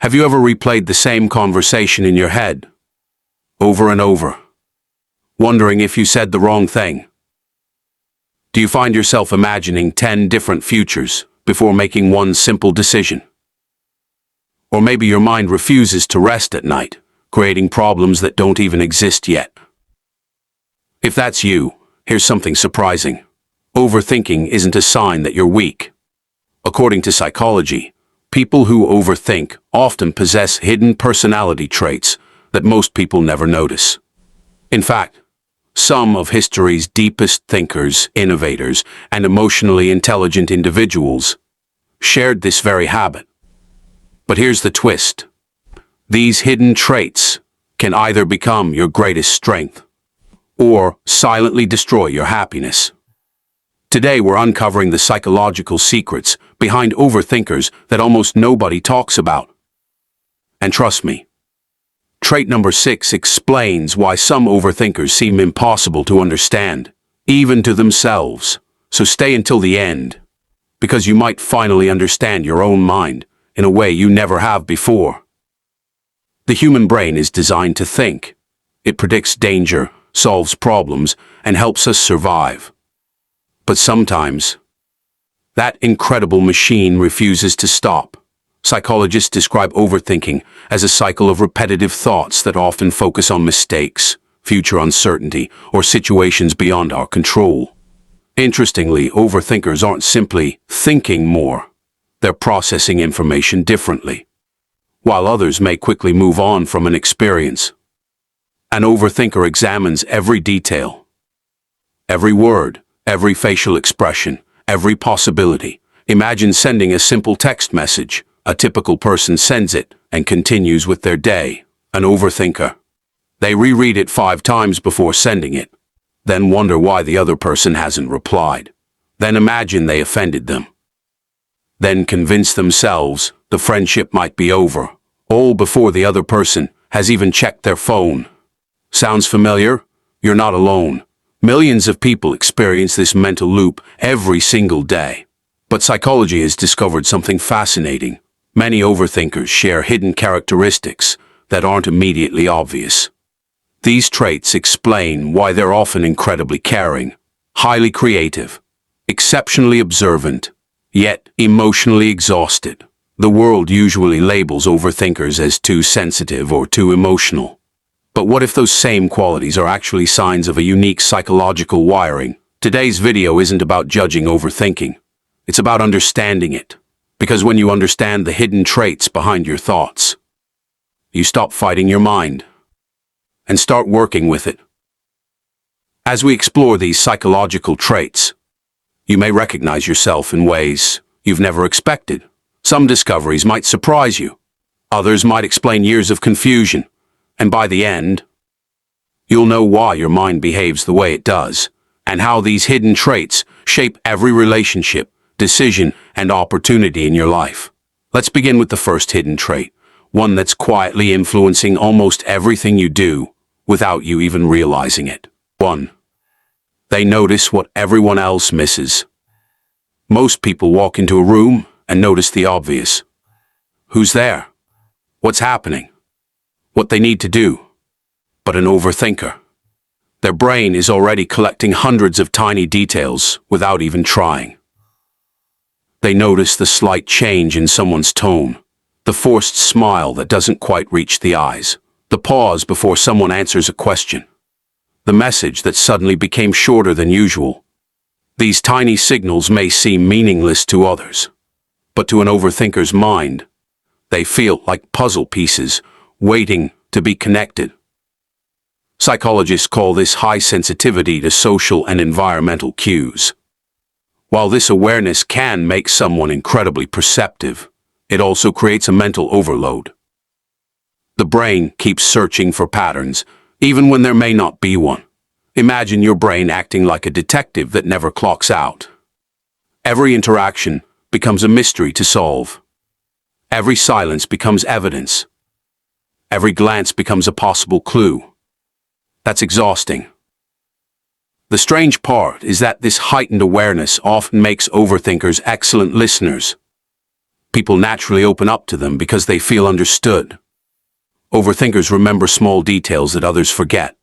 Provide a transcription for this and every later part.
Have you ever replayed the same conversation in your head, over and over, wondering if you said the wrong thing? Do you find yourself imagining 10 different futures before making one simple decision? Or maybe your mind refuses to rest at night, creating problems that don't even exist yet. If that's you, here's something surprising. Overthinking isn't a sign that you're weak. According to psychology, people who overthink often possess hidden personality traits that most people never notice. In fact, some of history's deepest thinkers, innovators, and emotionally intelligent individuals shared this very habit. But here's the twist. These hidden traits can either become your greatest strength or silently destroy your happiness. Today we're uncovering the psychological secrets behind overthinkers that almost nobody talks about. And trust me, trait number 6 explains why some overthinkers seem impossible to understand, even to themselves. So stay until the end, because you might finally understand your own mind in a way you never have before. The human brain is designed to think. It predicts danger, solves problems, and helps us survive. But sometimes, that incredible machine refuses to stop. Psychologists describe overthinking as a cycle of repetitive thoughts that often focus on mistakes, future uncertainty, or situations beyond our control. Interestingly, overthinkers aren't simply thinking more. They're processing information differently, while others may quickly move on from an experience. An overthinker examines every detail, every word, every facial expression, every possibility. Imagine sending a simple text message. A typical person sends it and continues with their day. An overthinker. They reread it 5 times before sending it, then wonder why the other person hasn't replied. Then imagine they offended them. Then convince themselves the friendship might be over, all before the other person has even checked their phone. Sounds familiar? You're not alone. Millions of people experience this mental loop every single day. But psychology has discovered something fascinating. Many overthinkers share hidden characteristics that aren't immediately obvious. These traits explain why they're often incredibly caring, highly creative, exceptionally observant, yet emotionally exhausted. The world usually labels overthinkers as too sensitive or too emotional. But what if those same qualities are actually signs of a unique psychological wiring? Today's video isn't about judging overthinking. It's about understanding it. Because when you understand the hidden traits behind your thoughts, you stop fighting your mind and start working with it. As we explore these psychological traits, you may recognize yourself in ways you've never expected. Some discoveries might surprise you. Others might explain years of confusion. And by the end, you'll know why your mind behaves the way it does, and how these hidden traits shape every relationship, decision, and opportunity in your life. Let's begin with the first hidden trait, one that's quietly influencing almost everything you do without you even realizing it. 1. They notice what everyone else misses. Most people walk into a room and notice the obvious. Who's there? What's happening? What they need to do. But an overthinker, their brain is already collecting hundreds of tiny details without even trying. They notice the slight change in someone's tone, the forced smile that doesn't quite reach the eyes, the pause before someone answers a question, the message that suddenly became shorter than usual. These tiny signals may seem meaningless to others, but to an overthinker's mind, they feel like puzzle pieces waiting to be connected. Psychologists call this high sensitivity to social and environmental cues. While this awareness can make someone incredibly perceptive, it also creates a mental overload. The brain keeps searching for patterns, even when there may not be one. Imagine your brain acting like a detective that never clocks out. Every interaction becomes a mystery to solve. Every silence becomes evidence. Every glance becomes a possible clue. That's exhausting. The strange part is that this heightened awareness often makes overthinkers excellent listeners. People naturally open up to them because they feel understood. Overthinkers remember small details that others forget.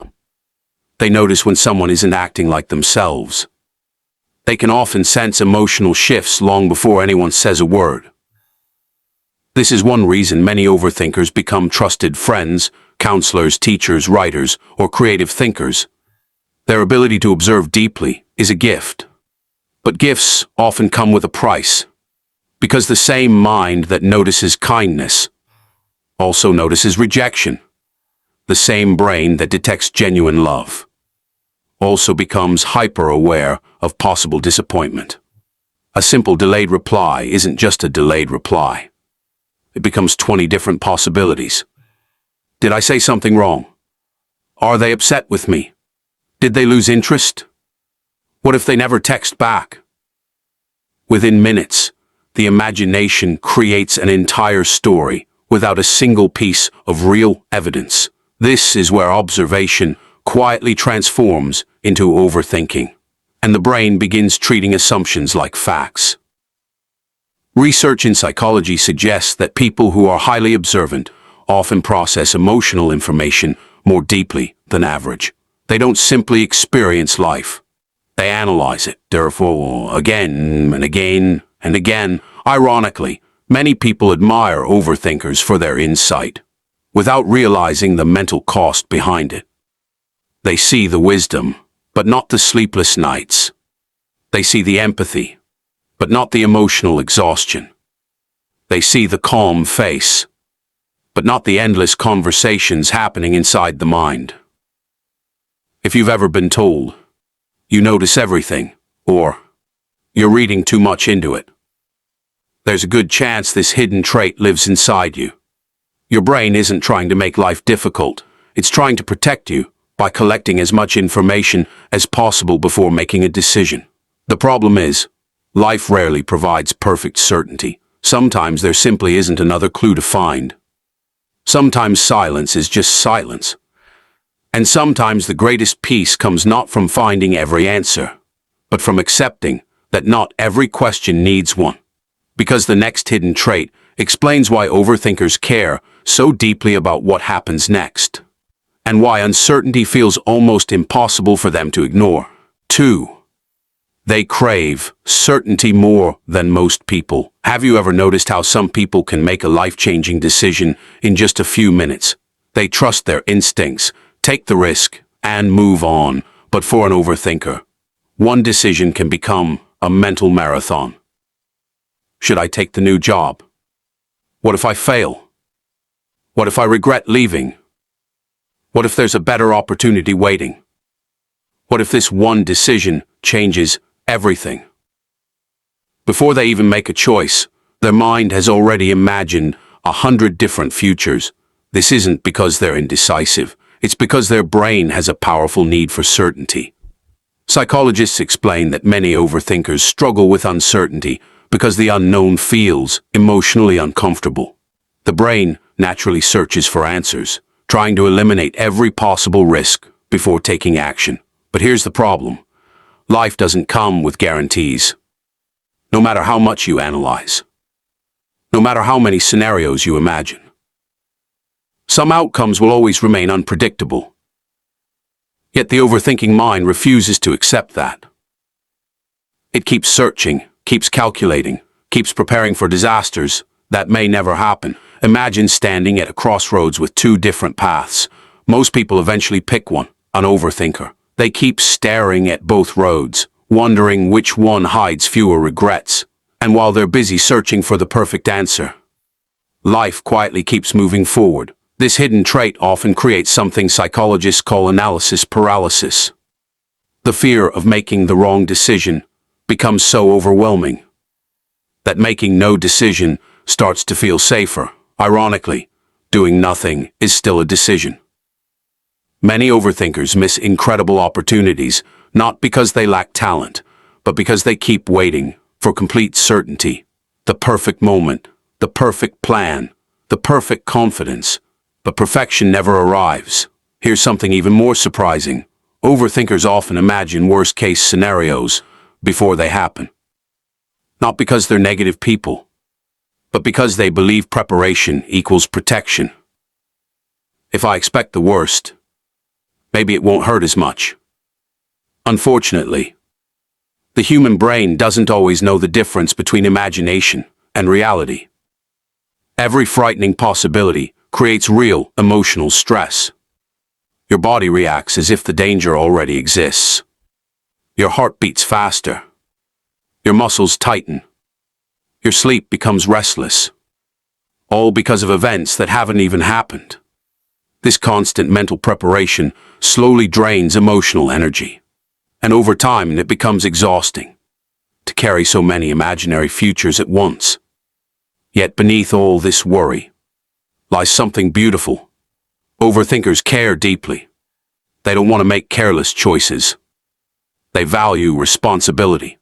They notice when someone isn't acting like themselves. They can often sense emotional shifts long before anyone says a word. This is one reason many overthinkers become trusted friends, counselors, teachers, writers, or creative thinkers. Their ability to observe deeply is a gift. But gifts often come with a price, because the same mind that notices kindness also notices rejection. The same brain that detects genuine love also becomes hyper-aware of possible disappointment. A simple delayed reply isn't just a delayed reply. It becomes 20 different possibilities. Did I say something wrong? Are they upset with me? Did they lose interest? What if they never text back? Within minutes, the imagination creates an entire story without a single piece of real evidence. This is where observation quietly transforms into overthinking, and the brain begins treating assumptions like facts. Research in psychology suggests that people who are highly observant often process emotional information more deeply than average. They don't simply experience life. They analyze it, therefore, again and again and again. Ironically, many people admire overthinkers for their insight, without realizing the mental cost behind it. They see the wisdom, but not the sleepless nights. They see the empathy, but not the emotional exhaustion. They see the calm face, but not the endless conversations happening inside the mind. If you've ever been told, you notice everything, or you're reading too much into it, there's a good chance this hidden trait lives inside you. Your brain isn't trying to make life difficult. It's trying to protect you by collecting as much information as possible before making a decision. The problem is, life rarely provides perfect certainty. Sometimes there simply isn't another clue to find. Sometimes silence is just silence. And sometimes the greatest peace comes not from finding every answer, but from accepting that not every question needs one. Because the next hidden trait explains why overthinkers care so deeply about what happens next, and why uncertainty feels almost impossible for them to ignore. 2. They crave certainty more than most people. Have you ever noticed how some people can make a life-changing decision in just a few minutes? They trust their instincts, take the risk, and move on. But for an overthinker, one decision can become a mental marathon. Should I take the new job? What if I fail? What if I regret leaving? What if there's a better opportunity waiting? What if this one decision changes everything? Before they even make a choice, their mind has already imagined 100 different futures. This isn't because they're indecisive. It's because their brain has a powerful need for certainty. Psychologists explain that many overthinkers struggle with uncertainty because the unknown feels emotionally uncomfortable. The brain naturally searches for answers, trying to eliminate every possible risk before taking action. But here's the problem. Life doesn't come with guarantees. No matter how much you analyze, no matter how many scenarios you imagine, some outcomes will always remain unpredictable. Yet the overthinking mind refuses to accept that. It keeps searching, keeps calculating, keeps preparing for disasters that may never happen. Imagine standing at a crossroads with two different paths. Most people eventually pick one, an overthinker. They keep staring at both roads, wondering which one hides fewer regrets. And while they're busy searching for the perfect answer, life quietly keeps moving forward. This hidden trait often creates something psychologists call analysis paralysis. The fear of making the wrong decision becomes so overwhelming that making no decision starts to feel safer. Ironically, doing nothing is still a decision. Many overthinkers miss incredible opportunities, not because they lack talent, but because they keep waiting for complete certainty, the perfect moment, the perfect plan, the perfect confidence. But perfection never arrives. Here's something even more surprising. Overthinkers often imagine worst-case scenarios before they happen. Not because they're negative people, but because they believe preparation equals protection. If I expect the worst, maybe it won't hurt as much. Unfortunately, the human brain doesn't always know the difference between imagination and reality. Every frightening possibility creates real emotional stress. Your body reacts as if the danger already exists. Your heart beats faster. Your muscles tighten. Your sleep becomes restless. All because of events that haven't even happened. This constant mental preparation slowly drains emotional energy. And over time, it becomes exhausting to carry so many imaginary futures at once. Yet beneath all this worry lies something beautiful. Overthinkers care deeply. They don't want to make careless choices. They value responsibility.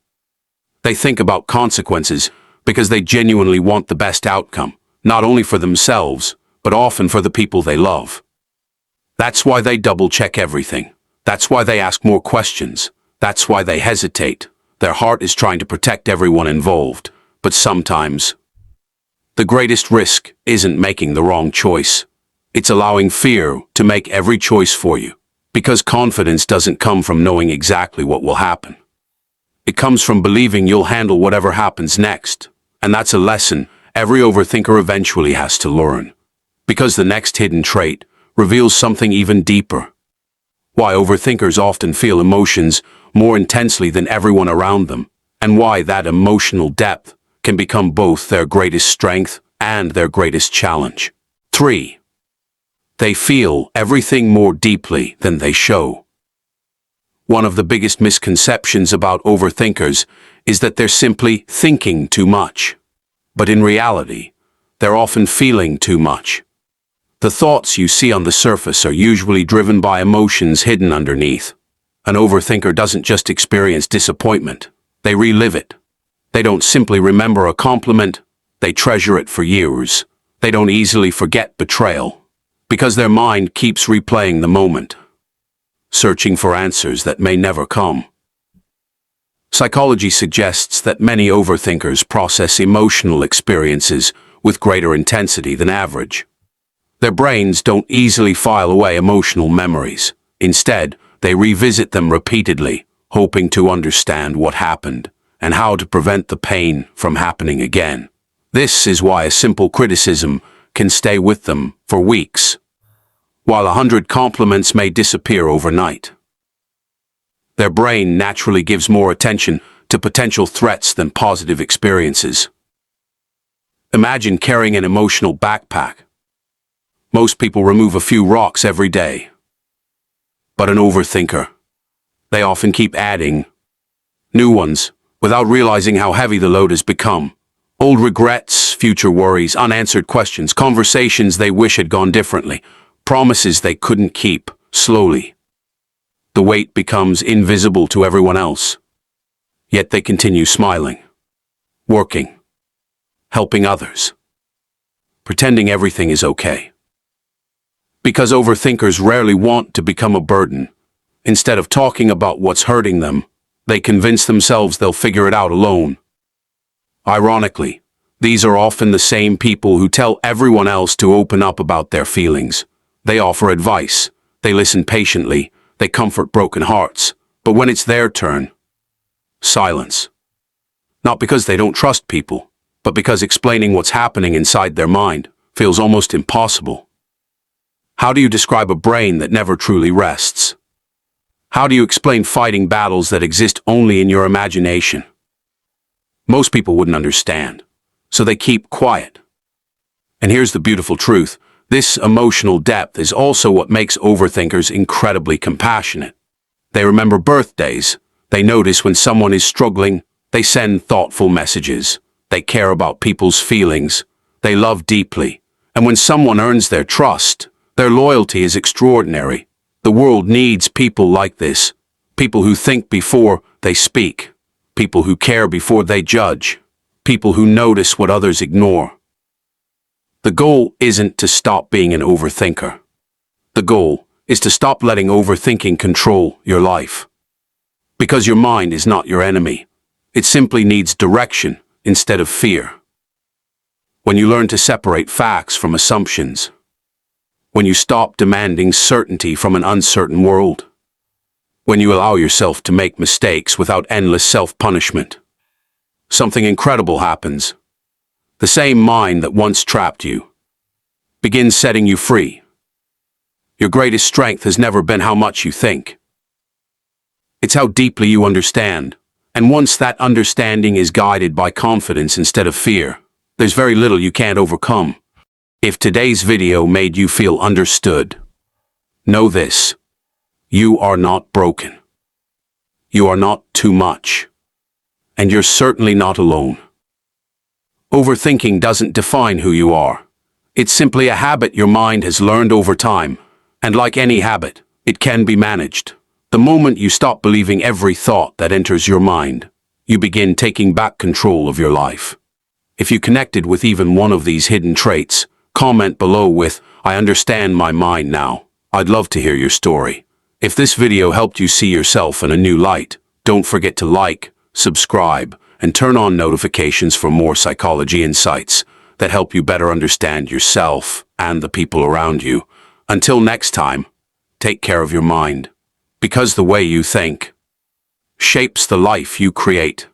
They think about consequences because they genuinely want the best outcome, not only for themselves, but often for the people they love. That's why they double-check everything. That's why they ask more questions. That's why they hesitate. Their heart is trying to protect everyone involved. But sometimes, the greatest risk isn't making the wrong choice. It's allowing fear to make every choice for you. Because confidence doesn't come from knowing exactly what will happen. It comes from believing you'll handle whatever happens next. And that's a lesson every overthinker eventually has to learn. Because the next hidden trait reveals something even deeper. Why overthinkers often feel emotions more intensely than everyone around them, and why that emotional depth can become both their greatest strength and their greatest challenge. 3. They feel everything more deeply than they show. One of the biggest misconceptions about overthinkers is that they're simply thinking too much. But in reality, they're often feeling too much. The thoughts you see on the surface are usually driven by emotions hidden underneath. An overthinker doesn't just experience disappointment, they relive it. They don't simply remember a compliment, they treasure it for years. They don't easily forget betrayal, because their mind keeps replaying the moment, searching for answers that may never come. Psychology suggests that many overthinkers process emotional experiences with greater intensity than average. Their brains don't easily file away emotional memories. Instead, they revisit them repeatedly, hoping to understand what happened and how to prevent the pain from happening again. This is why a simple criticism can stay with them for weeks, while 100 compliments may disappear overnight. Their brain naturally gives more attention to potential threats than positive experiences. Imagine carrying an emotional backpack. Most people remove a few rocks every day. But an overthinker, they often keep adding new ones without realizing how heavy the load has become. Old regrets, future worries, unanswered questions, conversations they wish had gone differently, promises they couldn't keep. Slowly, the weight becomes invisible to everyone else. Yet they continue smiling, working, helping others, pretending everything is okay. Because overthinkers rarely want to become a burden. Instead of talking about what's hurting them, they convince themselves they'll figure it out alone. Ironically, these are often the same people who tell everyone else to open up about their feelings. They offer advice, they listen patiently, they comfort broken hearts. But when it's their turn, silence. Not because they don't trust people, but because explaining what's happening inside their mind feels almost impossible. How do you describe a brain that never truly rests? How do you explain fighting battles that exist only in your imagination? Most people wouldn't understand, so they keep quiet. And here's the beautiful truth. This emotional depth is also what makes overthinkers incredibly compassionate. They remember birthdays. They notice when someone is struggling. They send thoughtful messages. They care about people's feelings. They love deeply. And when someone earns their trust, their loyalty is extraordinary. The world needs people like this. People who think before they speak. People who care before they judge. People who notice what others ignore. The goal isn't to stop being an overthinker. The goal is to stop letting overthinking control your life. Because your mind is not your enemy. It simply needs direction instead of fear. When you learn to separate facts from assumptions. When you stop demanding certainty from an uncertain world. When you allow yourself to make mistakes without endless self-punishment. Something incredible happens. The same mind that once trapped you begins setting you free. Your greatest strength has never been how much you think. It's how deeply you understand. And once that understanding is guided by confidence instead of fear, there's very little you can't overcome. If today's video made you feel understood, know this: you are not broken. You are not too much. And you're certainly not alone. Overthinking doesn't define who you are. It's simply a habit your mind has learned over time. And like any habit, it can be managed. The moment you stop believing every thought that enters your mind, you begin taking back control of your life. If you connected with even one of these hidden traits, comment below with, "I understand my mind now." I'd love to hear your story. If this video helped you see yourself in a new light, don't forget to like, subscribe, and turn on notifications for more psychology insights that help you better understand yourself and the people around you. Until next time, take care of your mind, because the way you think shapes the life you create.